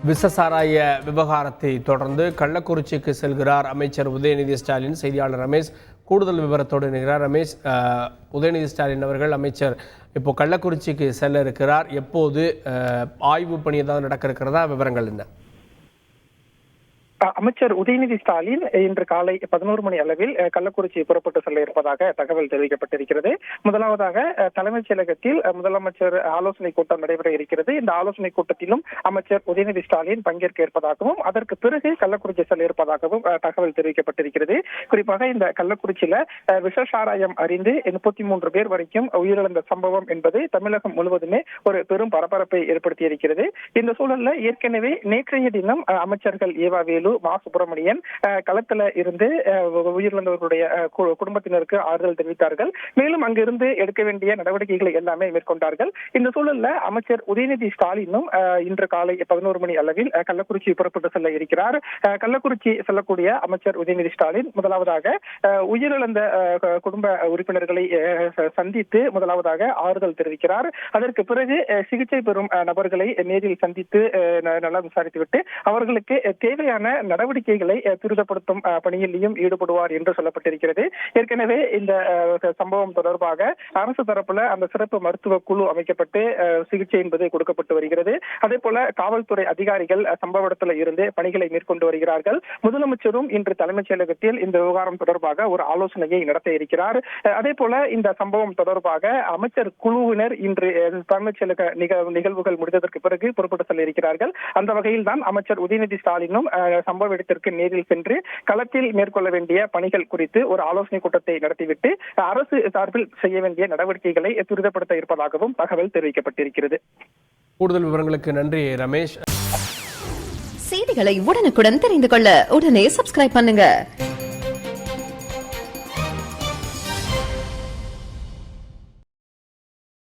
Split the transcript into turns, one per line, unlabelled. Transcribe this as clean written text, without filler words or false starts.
விசசாராய விவகாரத்தை தொடர்ந்து கள்ளக்குறிச்சிக்கு செல்கிறார் அமைச்சர் உதயநிதி ஸ்டாலின். செய்தியாளர் ரமேஷ் கூடுதல் விவரத்தோடு இணைகிறார். ரமேஷ், உதயநிதி ஸ்டாலின் அவர்கள் அமைச்சர் இப்போ கள்ளக்குறிச்சிக்கு செல்ல இருக்கிறார். எப்போது ஆய்வு பணி ஏதாவது நடக்க இருக்கிறதா? விவரங்கள் என்ன?
அமைச்சர் உதயநிதி ஸ்டாலின் இன்று காலை 11 மணி அளவில் கள்ளக்குறிச்சி புறப்பட்டு செல்ல இருப்பதாக தகவல் தெரிவிக்கப்பட்டிருக்கிறது. முதலாவதாக தலைமைச் செயலகத்தில் முதலமைச்சர் ஆலோசனை கூட்டம் நடைபெற இருக்கிறது. இந்த ஆலோசனை கூட்டத்திலும் அமைச்சர் உதயநிதி ஸ்டாலின் பங்கேற்க இருப்பதாகவும் அதற்கு பிறகு கள்ளக்குறிச்சி செல்ல இருப்பதாகவும் தகவல் தெரிவிக்கப்பட்டிருக்கிறது. குறிப்பாக இந்த கள்ளக்குறிச்சியில விஷசாராயம் அறிந்து 33 பேர் வரைக்கும் உயிரிழந்த சம்பவம் என்பது தமிழகம் முழுவதுமே ஒரு பெரும் பரபரப்பை ஏற்படுத்தியிருக்கிறது. இந்த சூழல்ல ஏற்கனவே நேற்றைய தினம் அமைச்சர்கள் ஏவாவேலு, மா சுப்பிரமணியன் களத்துல இருந்து உயிரிழந்தவர்களுடைய குடும்பத்தினருக்கு ஆறுதல் தெரிவித்தார்கள். மேலும் அங்கிருந்து எடுக்க வேண்டிய நடவடிக்கைகளை எல்லாமே மேற்கொண்டார்கள். இந்த சூழல்ல அமைச்சர் உதயநிதி ஸ்டாலினும் இன்று காலை 11 மணி அளவில் கள்ளக்குறிச்சி புறப்பட்டு செல்ல இருக்கிறார். கள்ளக்குறிச்சி செல்லக்கூடிய அமைச்சர் உதயநிதி ஸ்டாலின் முதலாவதாக உயிரிழந்த குடும்ப உறுப்பினர்களை சந்தித்து முதலாவதாக ஆறுதல் தெரிவிக்கிறார். அதற்கு பிறகு சிகிச்சை பெறும் நபர்களை நேரில் சந்தித்து நலம் விசாரித்துவிட்டு அவர்களுக்கு தேவையான நடவடிக்கைகளை துரிதப்படுத்தும் பணியிலையும் ஈடுபடுவார் என்று சொல்லப்பட்டிருக்கிறது. ஏற்கனவே இந்த சம்பவம் தொடர்பாக அரசு தரப்புல அந்த சிறப்பு மருத்துவ குழு அமைக்கப்பட்டு சிகிச்சை என்பது கொடுக்கப்பட்டு வருகிறது. அதே போல காவல்துறை அதிகாரிகள் சம்பவ இடத்துல இருந்து பணிகளை மேற்கொண்டு வருகிறார்கள். முதலமைச்சரும் இன்று தலைமைச் செயலகத்தில் இந்த விவகாரம் தொடர்பாக ஒரு ஆலோசனையை நடத்த இருக்கிறார். அதே போல இந்த சம்பவம் தொடர்பாக அமைச்சர் குழுவினர் இன்று தலைமைச் செயலக நிகழ்வுகள் முடிந்ததற்கு பிறகு புறப்பட்டு செல்ல இருக்கிறார்கள். அந்த வகையில் தான் அமைச்சர் உதயநிதி ஸ்டாலினும் சம்பவ இடத்திற்கு நேரில் சென்று களத்தில் மேற்கொள்ள வேண்டிய பணிகள் குறித்து ஒரு ஆலோசனை கூட்டத்தை நடத்திவிட்டு அரசு சார்பில் செய்ய வேண்டிய நடவடிக்கைகளை துரிதப்படுத்த இருப்பதாகவும் தகவல் தெரிவிக்கப்பட்டிருக்கிறது.
கூடுதல் விவரங்களுக்கு நன்றி ரமேஷ்.
செய்திகளை உடனுக்குடன் தெரிந்து கொள்ள உடனே சப்ஸ்கிரைப் பண்ணுங்க.